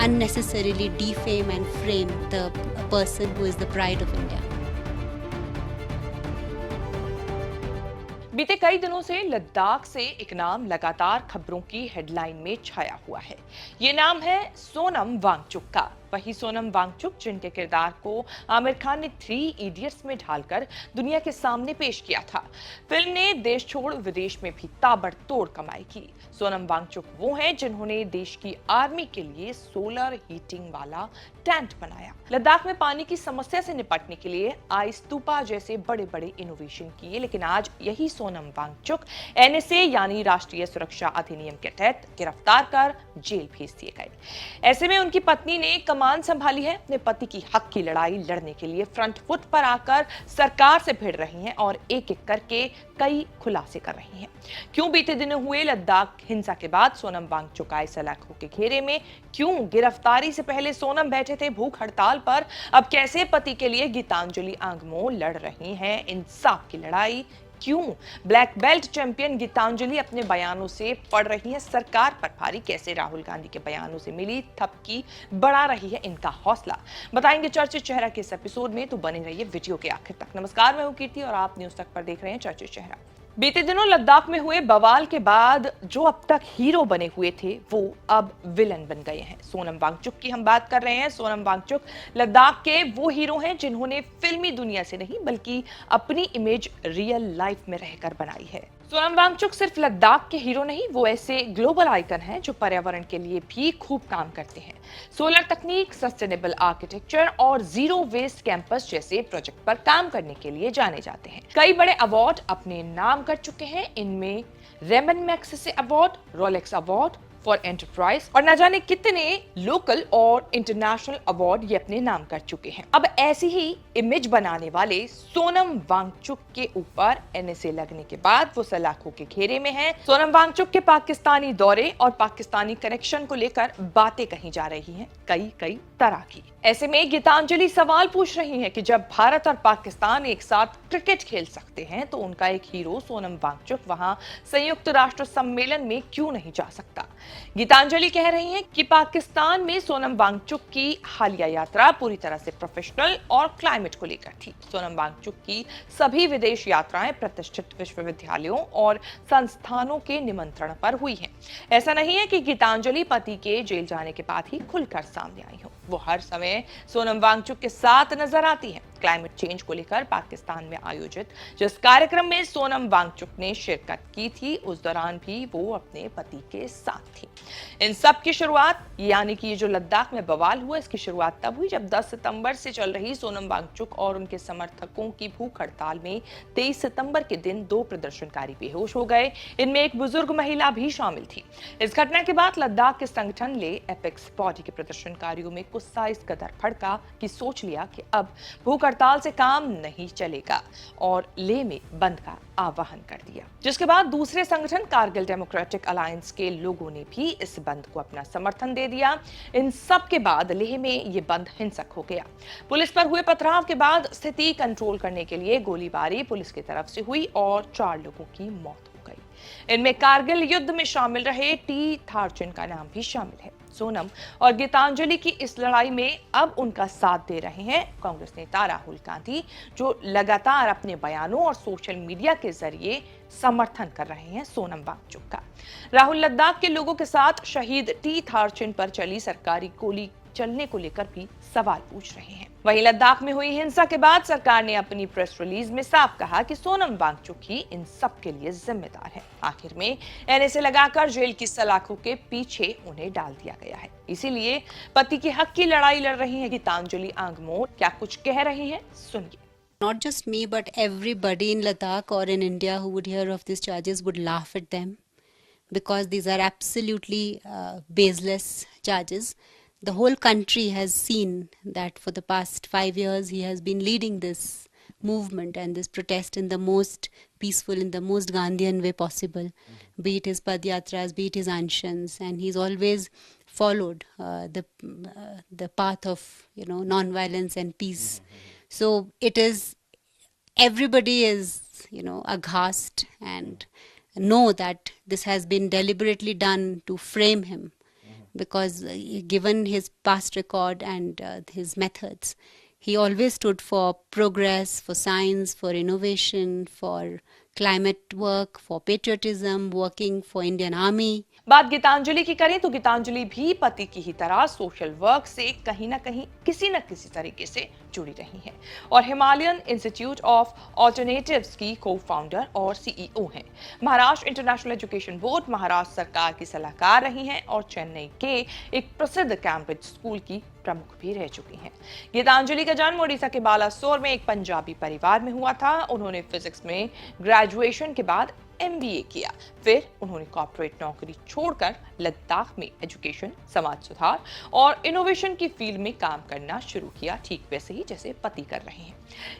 unnecessarily defame and frame the person who is the pride of India. बीते कई दिनों से लद्दाख से एक नाम लगातार खबरों की हेडलाइन में छाया हुआ है। ये नाम है सोनम वांगचुक का। वही सोनम वांगचुक जिनके किरदार को आमिर खान ने 3 इडियट्स में ढालकर दुनिया के सामने पेश किया था। फिल्म ने देश छोड़ विदेश में भी ताबड़तोड़ कमाई की। सोनम वांगचुक वो हैं जिन्होंने देश की आर्मी के लिए सोलर हीटिंग वाला टेंट बनाया। लद्दाख में पानी की समस्या से निपटने के लिए आइस्तूपा जैसे बड़े बड़े इनोवेशन किए, लेकिन आज यही सोनम वांगचुक एनएसए यानी राष्ट्रीय सुरक्षा अधिनियम के तहत गिरफ्तार कर जेल भेज दिए गए। ऐसे में उनकी पत्नी ने कमान संभाली है। अपने पति की हक की लड़ाई लड़ने के लिए फ्रंट फुट पर आकर सरकार से भिड़ रही हैं और एक एक करके कई खुलासे कर रही हैं। क्यों बीते दिनों हुए लद्दाख हिंसा के बाद सोनम वांगचुक आए सलाखों के घेरे में? क्यों गिरफ्तारी से पहले सोनम बैठे थे भूख हड़ताल पर? अब कैसे पति के लिए गीतांजलि आंगमो लड़ रही हैं इंसाफ की लड़ाई? क्यों ब्लैक बेल्ट चैंपियन गीतांजलि अपने बयानों से पड़ रही है सरकार पर भारी? कैसे राहुल गांधी के बयानों से मिली थपकी बढ़ा रही है इनका हौसला? बताएंगे चर्चित चेहरा के इस एपिसोड में, तो बने रहिए वीडियो के आखिर तक। नमस्कार, मैं हूं कीर्ति और आप न्यूज तक पर देख रहे हैं चर्चित चेहरा। बीते दिनों लद्दाख में हुए बवाल के बाद जो अब तक हीरो बने हुए थे वो अब विलन बन गए हैं। सोनम वांगचुक की हम बात कर रहे हैं। सोनम वांगचुक लद्दाख के वो हीरो हैं जिन्होंने फिल्मी दुनिया से नहीं बल्कि अपनी इमेज रियल लाइफ में रहकर बनाई है। सोनम वांगचुक सिर्फ लद्दाख के हीरो नहीं, वो ऐसे ग्लोबल आइकन हैं जो पर्यावरण के लिए भी खूब काम करते हैं। सोलर तकनीक, सस्टेनेबल आर्किटेक्चर और जीरो वेस्ट कैंपस जैसे प्रोजेक्ट पर काम करने के लिए जाने जाते हैं। कई बड़े अवार्ड अपने नाम कर चुके हैं। इनमें Ramon Magsaysay award, Rolex award for enterprise और न जाने कितने लोकल और इंटरनेशनल अवार्ड ये अपने नाम कर चुके हैं। अब ऐसी ही इमेज बनाने वाले सोनम वांगचुक के ऊपर एनएसए लगने के बाद वो सलाखों के घेरे में हैं। सोनम वांगचुक के पाकिस्तानी दौरे और पाकिस्तानी कनेक्शन को लेकर बातें कही जा रही हैं कई तरह की। ऐसे में गीतांजलि सवाल पूछ रही हैं कि जब भारत और पाकिस्तान एक साथ क्रिकेट खेल सकते हैं तो उनका एक हीरो सोनम वांगचुक वहां संयुक्त राष्ट्र सम्मेलन में क्यों नहीं जा सकता? गीतांजलि कह रही हैं कि पाकिस्तान में सोनम वांगचुक की हालिया यात्रा पूरी तरह से प्रोफेशनल और क्लाइमेट को लेकर थी। सोनम वांगचुक की सभी विदेश यात्राएं प्रतिष्ठित विश्वविद्यालयों और संस्थानों के निमंत्रण पर हुई हैं। ऐसा नहीं है कि गीतांजलि पति के जेल जाने के बाद ही खुलकर सामने आई हो। वो हर समय सोनम वांगचुक के साथ नजर आती हैं। क्लाइमेट चेंज को लेकर पाकिस्तान में आयोजित जिस कार्यक्रम में सोनम वांगचुक ने शिरकत की थी उस दौरान भी वो अपने पति के साथ थी। इन सब की शुरुआत यानी कि ये जो लद्दाख में बवाल हुआ इसकी शुरुआत तब हुई जब 10 सितंबर से चल रही सोनम वांगचुक और उनके समर्थकों की भूख हड़ताल में 23 सितंबर के दिन 2 प्रदर्शनकारी बेहोश हो गए। इनमें एक बुजुर्ग महिला भी शामिल थी। इस घटना के बाद लद्दाख के संगठन ले एपेक्स बॉडी के प्रदर्शनकारियों में गुस्सा इस कदर भड़का कि सोच लिया कि अब भूख हड़ताल से काम नहीं चलेगा और लेह में बंद का आह्वान कर दिया, जिसके बाद दूसरे संगठन कारगिल डेमोक्रेटिक अलायंस के लोगों ने भी इस बंद को अपना समर्थन दे दिया। इन सब के बाद लेह में ये बंद हिंसक हो गया। पुलिस पर हुए पथराव के बाद स्थिति कंट्रोल करने के लिए गोलीबारी पुलिस की तरफ से हुई और 4 लोगों की मौत हो गई। इनमें कारगिल युद्ध में शामिल रहे टी थारचन का नाम भी शामिल है। सोनम और गीतांजलि की इस लड़ाई में अब उनका साथ दे रहे हैं कांग्रेस नेता राहुल गांधी, जो लगातार अपने बयानों और सोशल मीडिया के जरिए समर्थन कर रहे हैं सोनम वांगचुक का। राहुल लद्दाख के लोगों के साथ शहीद टी थारचन पर चली सरकारी गोली चलने को लेकर भी सवाल पूछ रहे हैं। वहीं लद्दाख में हुई हिंसा के बाद सरकार ने अपनी प्रेस रिलीज में साफ कहा कि सोनम वांगचुक ही इन सब के लिए जिम्मेदार है। आखिर में एनएसए लगाकर जेल की सलाखों के पीछे उन्हें डाल दिया गया है। इसीलिए पति के हक की लड़ाई लड़ रही है गीतांजलि आंगमो। क्या कुछ कह रही हैं, सुनिए। Not just me, but everybody in Ladakh or in India who would hear of these charges would laugh at them because these are absolutely baseless charges. The whole country has seen that for the past 5 years he has been leading this movement and this protest in the most peaceful, in the most Gandhian way possible, be it his Padyatras, be it his Anshans, and he's always followed the path of non-violence and peace. So it is, everybody is aghast and know that this has been deliberately done to frame him, because given his past record and his methods, he always stood for progress, for science, for innovation, for climate work, for patriotism, working for Indian Army. बात गीतांजलि की करें तो गीतांजलि भी पति की ही तरह social work से कहीं ना कहीं किसी न किसी तरीके से जुड़ी रही हैं और हिमालयन इंस्टीट्यूट ऑफ ऑल्टरनेटिव्स की को-फाउंडर और सीईओ हैं। Maharashtra international education board, Maharashtra सरकार की सलाहकार रही हैं और चेन्नई के एक प्रसिद्ध कैम्ब्रिज स्कूल की प्रमुख भी रह चुकी हैं। गीतांजलि का जन्म ओडिशा के बालासोर में एक पंजाबी परिवार में हुआ था। उन्होंने फिजिक्स में ग्रेजुएशन के बाद MBA किया, फिर उन्होंने कॉर्पोरेट नौकरी छोड़कर लद्दाख में एजुकेशन, समाज सुधार और इनोवेशन की फील्ड में काम करना शुरू किया, ठीक वैसे ही जैसे पति कर रहे हैं।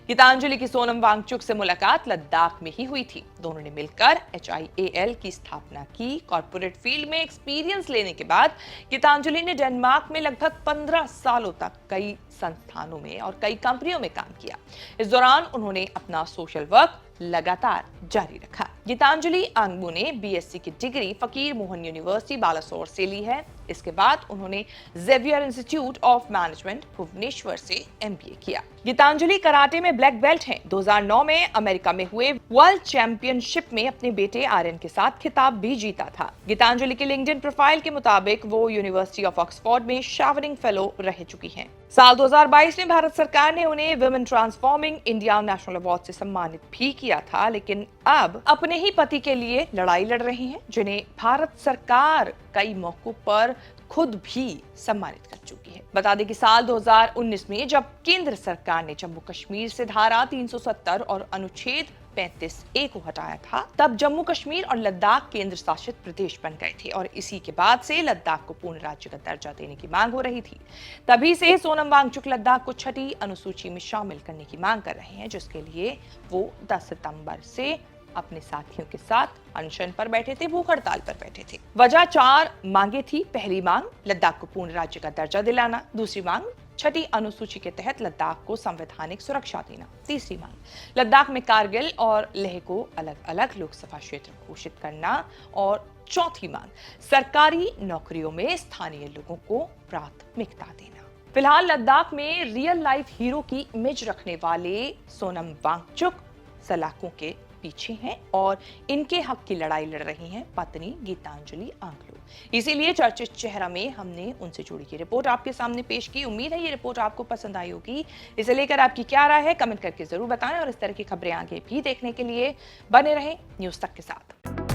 गीतांजलि की सोनम वांगचुक से मुलाकात लद्दाख में ही हुई थी। दोनों ने मिलकर HIAL की स्थापना की। कॉर्पोरेट फील्ड में एक्सपीरियंस लेने के बाद गीतांजलि ने डेनमार्क में लगभग 15 सालों तक कई संस्थानों में और कई कंपनियों में काम किया। इस दौरान उन्होंने अपना सोशल वर्क लगातार जारी रखा। गीतांजलि आंगबू ने BSc की डिग्री फकीर मोहन यूनिवर्सिटी बालासोर से ली है। इसके बाद उन्होंने जेवियर इंस्टीट्यूट ऑफ मैनेजमेंट भुवनेश्वर से MBA किया। गीतांजलि कराटे में ब्लैक बेल्ट हैं। 2009 में अमेरिका में हुए वर्ल्ड चैंपियनशिप में अपने बेटे आर्यन के साथ खिताब भी जीता था। गीतांजलि के लिंक्डइन प्रोफाइल के मुताबिक वो यूनिवर्सिटी ऑफ ऑक्सफोर्ड में शावरिंग फेलो रह चुकी हैं। साल 2022 में भारत सरकार ने उन्हें women transforming India national award से सम्मानित भी किया था, लेकिन अब अपने ही पति के लिए लड़ाई लड़ रही हैं, जिन्हें भारत सरकार कई मौकों पर खुद भी सम्मानित कर चुकी है। बता दें कि साल 2019 में जब केंद्र सरकार ने जम्मू कश्मीर से धारा 370 और अनुच्छेद 35A को हटाया था, तब जम्मू कश्मीर और लद्दाख केंद्र शासित प्रदेश बन गए थे और इसी के बाद से लद्दाख को पूर्ण राज्य का दर्जा देने की मांग हो रही थी। तभी से सोनम वांगचुक लद्दाख को छठी अनुसूची में शामिल करने की मांग कर रहे हैं, जिसके लिए वो 10 सितंबर से अपने साथियों के साथ अनशन पर बैठे थे, भूख हड़ताल पर बैठे थे। वजह 4 मांगे थी। पहली मांग लद्दाख को पूर्ण राज्य का दर्जा दिलाना, दूसरी मांग छठी अनुसूची के तहत लद्दाख को संवैधानिक सुरक्षा देना, तीसरी मांग लद्दाख में कारगिल और लेह को अलग अलग लोकसभा क्षेत्र घोषित करना और चौथी मांग सरकारी नौकरियों में स्थानीय लोगों को प्राथमिकता देना। फिलहाल लद्दाख में रियल लाइफ हीरो की इमेज रखने वाले सोनम वांगचुक सलाखों के पीछे हैं और इनके हक की लड़ाई लड़ रही हैं पत्नी गीतांजलि आंगलू। इसीलिए चर्चित चेहरा में हमने उनसे जुड़ी ये रिपोर्ट आपके सामने पेश की। उम्मीद है ये रिपोर्ट आपको पसंद आई होगी। इसे लेकर आपकी क्या राय है कमेंट करके जरूर बताएं और इस तरह की खबरें आगे भी देखने के लिए बने रहें न्यूज़ तक के साथ।